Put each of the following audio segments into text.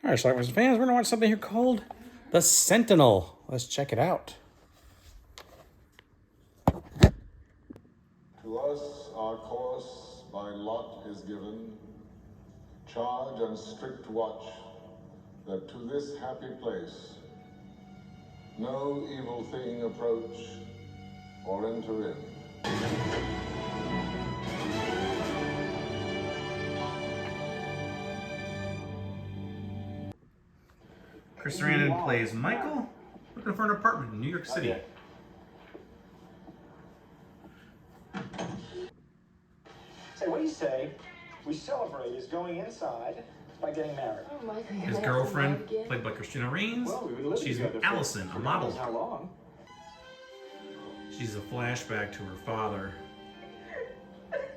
All right, Schlockmeisters fans, we're gonna watch something here called The Sentinel. Let's check it out. To us, our course by lot is given, charge and strict watch, that to this happy place no evil thing approach or enter in. Chris Sarandon plays Michael, looking for an apartment in New York City. Say, what do you say we celebrate his going inside by getting married? Oh, Michael, His girlfriend, played by Christina Rains, Well, we would live she's together Allison, for a model. How long? She's a flashback to her father.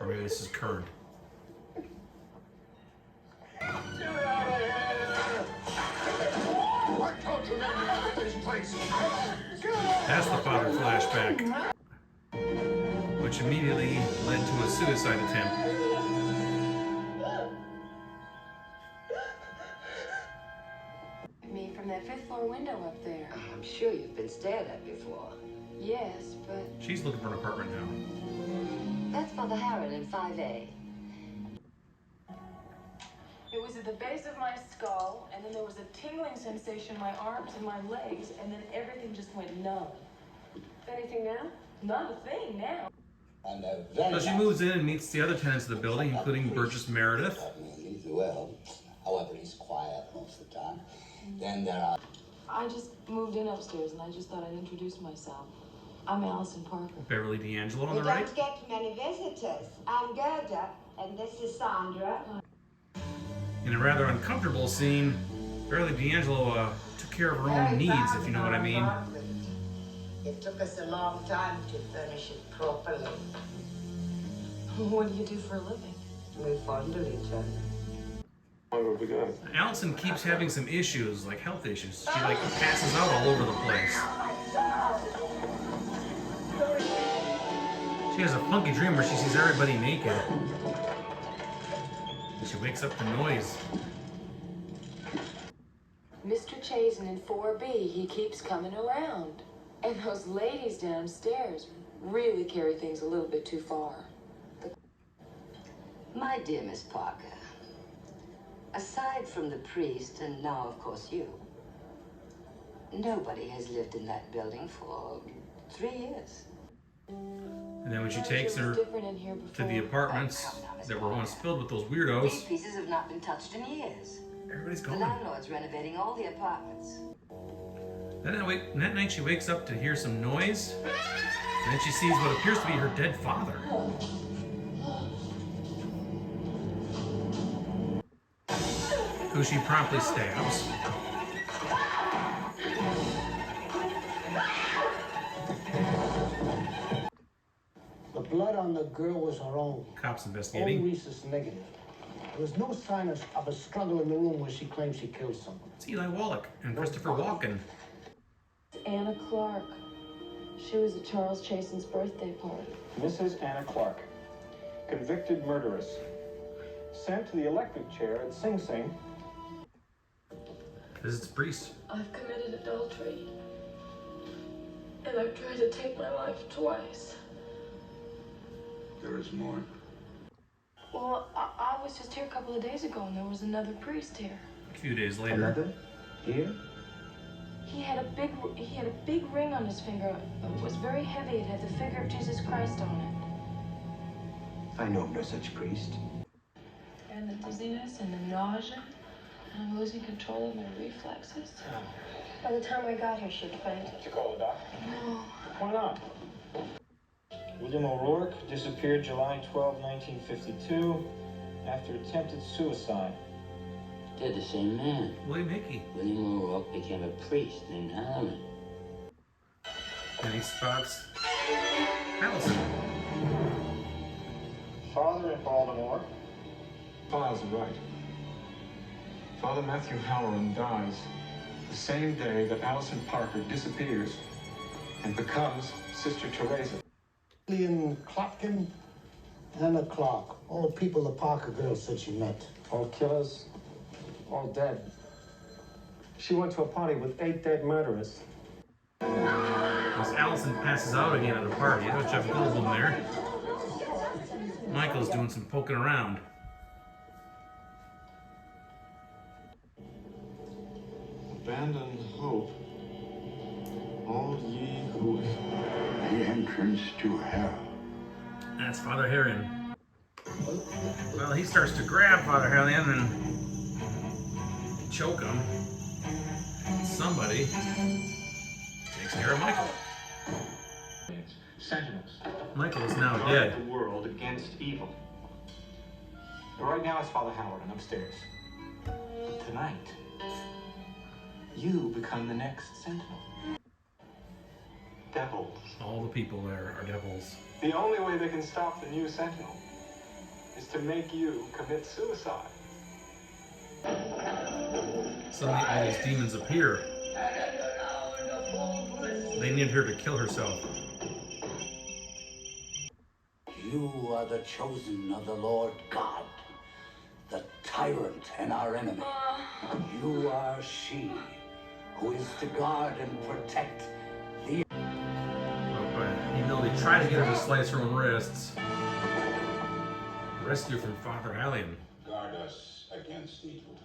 Or maybe this is current. That's the father flashback, which immediately led to a suicide attempt. Me from that fifth floor window up there. I'm sure you've been stared at before. Yes, but She's looking for an apartment now. That's Father Harron in 5A. it was at the base of my skull, and then there was a tingling sensation in my arms and my legs, and then everything just went numb. Anything now? Not a thing now. So she moves in and meets the other tenants of the building, including Burgess Meredith. He's well. However, he's quiet most of the time. Then there are... I just moved in upstairs, and I just thought I'd introduce myself. I'm Allison Parker. Beverly D'Angelo on the We right. don't get many visitors. I'm Gerda, and this is Sandra. In a rather uncomfortable scene, Beverly D'Angelo took care of her own needs, if you know what I mean. It took us a long time to furnish it properly. What do you do for a living? We fondle each other. Allison keeps having some issues, like health issues. She like passes out all over the place. She has a funky dream where she sees everybody naked. And she wakes up to noise. Mr. Chazen in 4B, he keeps coming around. And those ladies downstairs really carry things a little bit too far. My dear Miss Parker, aside from the priest, and now, of course, you, nobody has lived in that building for 3 years. And then when she takes her different in here to the apartments that were once filled with those These weirdos, pieces have not been touched in years. everybody's The gone. landlord's renovating all the apartments. That night she wakes up to hear some noise, and then she sees what appears to be her dead father. Who she promptly stabs. The blood on the girl was her own. Cops All investigating. rhesus negative. There was no sign of a struggle in the room where she claims she killed someone. It's Eli Wallach and Christopher Walken. Anna Clark. She was at Charles Chasen's birthday party. Mrs. Anna Clark, convicted murderess, sent to the electric chair at Sing Sing. Visits priest. I've committed adultery. And I've tried to take my life twice. There is more. Well, I was just here a couple of days ago, and there was another priest here. A few days later. Another? Here? He had a big ring on his finger. It was very heavy. It had the figure of Jesus Christ on I know no such priest. it. And the dizziness and the nausea. And I'm losing control of my reflexes. By the time I got here, she'd fainted. Did you call the doctor? No. Why not? William O'Rourke disappeared July 12, 1952, after attempted suicide. They're the same man. William Hickey. William O'Rourke became a priest named Harlan. And he spots Allison. Father in Baltimore. Files are right. Father Matthew Halloran dies the same day that Allison Parker disappears and becomes Sister Teresa. Ian Klotkin, Anna Clark, all people the Parker girl said she met. All killers, all dead. She went to a party with 8 dead murderers. As Allison passes out again at a party, there's Jeff Goldblum there. Michael's doing some poking around. Abandon hope, all ye who... The entrance to hell. That's Father Harrion. Well, he starts to grab Father Harrion and choke him. Somebody takes care of Michael. Sentinels. Michael is now Guard dead. the world against evil. But right now it's Father Howard and upstairs. Tonight, you become the next Sentinel. Devils. All the people there are devils. The only way they can stop the new Sentinel is to make you commit suicide. Suddenly all these demons appear. They need her to kill herself. You are the chosen of the Lord God, the tyrant and our enemy. You are she who is to guard and protect the... Even though they try to get her to slice her own wrists. Rescue from Father Harrion. Guard us against evil.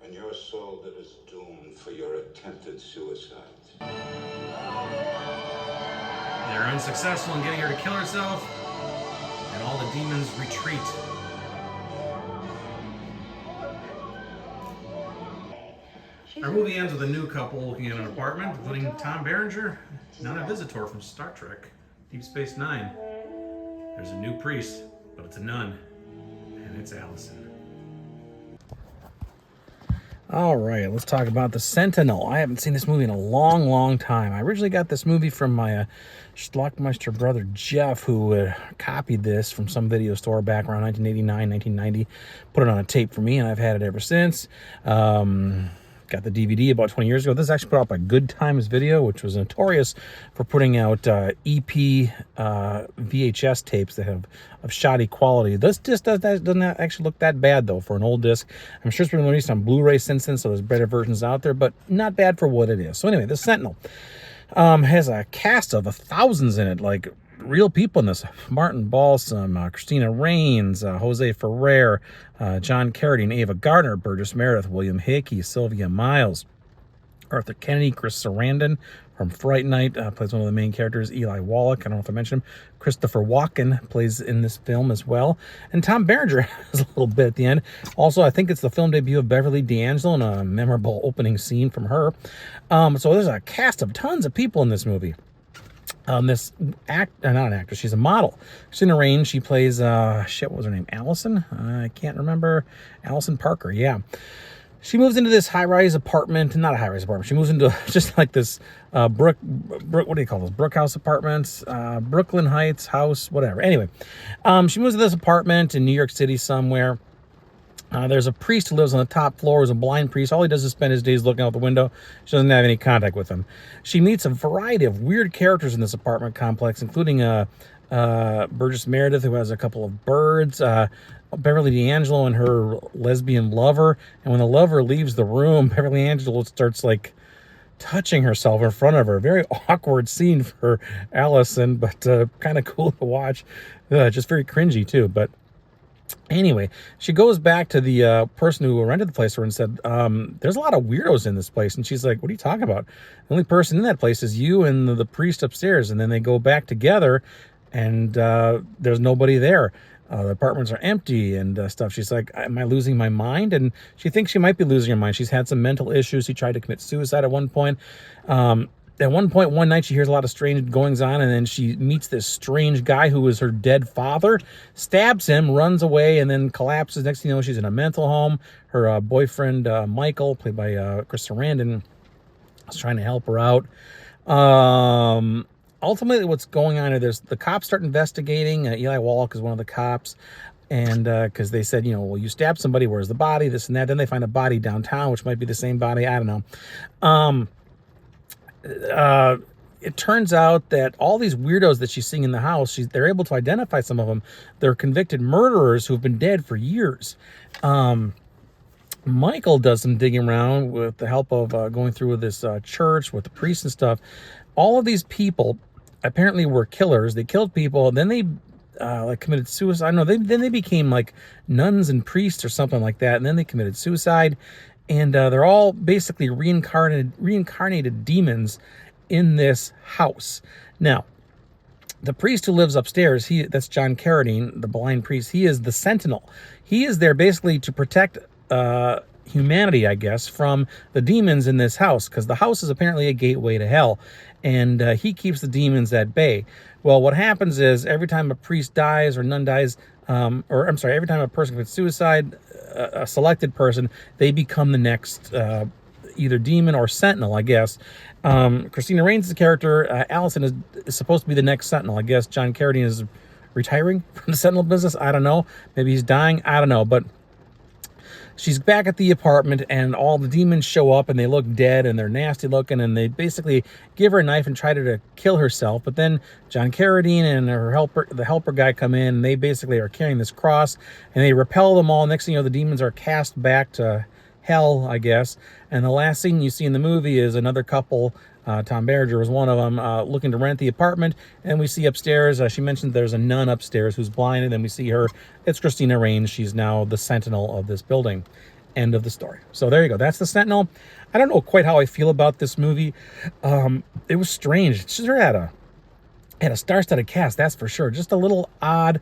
And your soul that is doomed for your attempted suicide. They're unsuccessful in getting her to kill herself, and all the demons retreat. Our movie ends with a new couple looking at an apartment, including Tom Berenger, not a visitor from Star Trek, Deep Space Nine. There's a new priest, but it's a nun, and it's Allison. All right, let's talk about The Sentinel. I haven't seen this movie in a long, long time. I originally got this movie from my Schlockmeister brother, Jeff, who copied this from some video store back around 1989, 1990, put it on a tape for me, and I've had it ever since. Got the DVD about 20 years ago. This is actually put out by Good Times Video, which was notorious for putting out EP VHS tapes that have of shoddy quality. This just doesn't actually look that bad, though, for an old disc. I'm sure it's been released on Blu-ray since then, so there's better versions out there, but not bad for what it is. So anyway, The Sentinel has a cast of thousands in it, like real people in this. Martin Balsam, Christina Raines, Jose Ferrer, John Carradine, Ava Gardner, Burgess Meredith, William Hickey, Sylvia Miles, Arthur Kennedy, Chris Sarandon from Fright Night plays one of the main characters. Eli Wallach, I don't know if I mentioned him. Christopher Walken plays in this film as well. And Tom Berenger has a little bit at the end. Also, I think it's the film debut of Beverly D'Angelo and a memorable opening scene from her. So there's a cast of tons of people in this movie. Not an actress, she's a model. Christina Raines, she plays, what was her name? Allison? I can't remember. Allison Parker, yeah. She moves into this high-rise apartment, not a high-rise apartment. She moves into just like this what do you call those? Brook House apartments, Brooklyn Heights house, whatever. Anyway, she moves to this apartment in New York City somewhere. There's a priest who lives on the top floor, who's a blind priest. All he does is spend his days looking out the window. She doesn't have any contact with him. She meets a variety of weird characters in this apartment complex, including Burgess Meredith, who has a couple of birds, Beverly D'Angelo and her lesbian lover. And when the lover leaves the room, Beverly D'Angelo starts like touching herself in front of her. Very awkward scene for Allison, but kind of cool to watch. Just very cringy too, but anyway, she goes back to the person who rented the place for her and said, there's a lot of weirdos in this place. And she's like, what are you talking about? The only person in that place is you and the priest upstairs. And then they go back together and there's nobody there. The apartments are empty and stuff. She's like, am I losing my mind? And she thinks she might be losing her mind. She's had some mental issues. She tried to commit suicide at one point. At one point, one night, she hears a lot of strange goings on, and then she meets this strange guy who is her dead father, stabs him, runs away, and then collapses. Next thing you know, she's in a mental home. Her boyfriend, Michael, played by Chris Sarandon, is trying to help her out. Ultimately, what's going on is the cops start investigating. Eli Wallach is one of the cops. And because they said, well, you stabbed somebody, where's the body, this and that. Then they find a body downtown, which might be the same body. I don't know. It turns out that all these weirdos that she's seeing in the house, they're able to identify some of them. They're convicted murderers who've been dead for years. Michael does some digging around with the help of going through this church with the priests and stuff. All of these people apparently were killers. They killed people, and then they like committed suicide. No, then they became like nuns and priests or something like that, and then they committed suicide. And they're all basically reincarnated demons in this house. Now, the priest who lives upstairs, that's John Carradine, the blind priest. He is the sentinel. He is there basically to protect humanity, I guess, from the demons in this house, because the house is apparently a gateway to hell, and he keeps the demons at bay. Well, what happens is every time a priest dies or nun dies, or I'm sorry, every time a person commits suicide, a selected person, they become the next either demon or sentinel, I guess. Christina Rains' character, Allison, is supposed to be the next sentinel. I guess John Carradine is retiring from the sentinel business. I don't know. Maybe he's dying. I don't know. But she's back at the apartment, and all the demons show up, and they look dead, and they're nasty looking, and they basically give her a knife and try to kill herself. But then John Carradine and the helper guy come in, and they basically are carrying this cross, and they repel them all. Next thing you know, the demons are cast back to hell, I guess. And the last scene you see in the movie is another couple, Tom Berenger was one of them, looking to rent the apartment, and we see upstairs, she mentioned there's a nun upstairs who's blind, and then we see her. It's Christina Rains. She's now the sentinel of this building. End of the story. So there you go. That's the Sentinel. I don't know quite how I feel about this movie. It was strange. It sure had a star-studded cast, that's for sure. Just a little odd.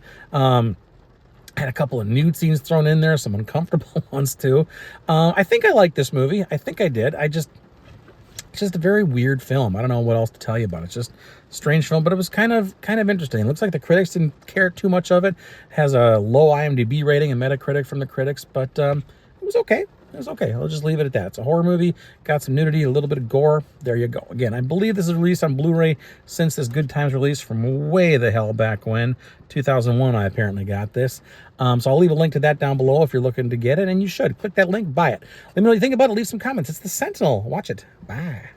Had a couple of nude scenes thrown in there, some uncomfortable ones too. I think I liked this movie. I think I did. It's just a very weird film. I don't know what else to tell you about it. It's just a strange film, but it was kind of interesting. It looks like the critics didn't care too much of it. It has a low IMDb rating and Metacritic from the critics, but it was okay. It was okay. I'll just leave it at that. It's a horror movie. Got some nudity, a little bit of gore. There you go. Again, I believe this is released on Blu-ray since this Good Times release from way the hell back when. 2001, I apparently got this. So I'll leave a link to that down below if you're looking to get it, and you should. Click that link, buy it. Let me know what you think about it. Leave some comments. It's The Sentinel. Watch it. Bye.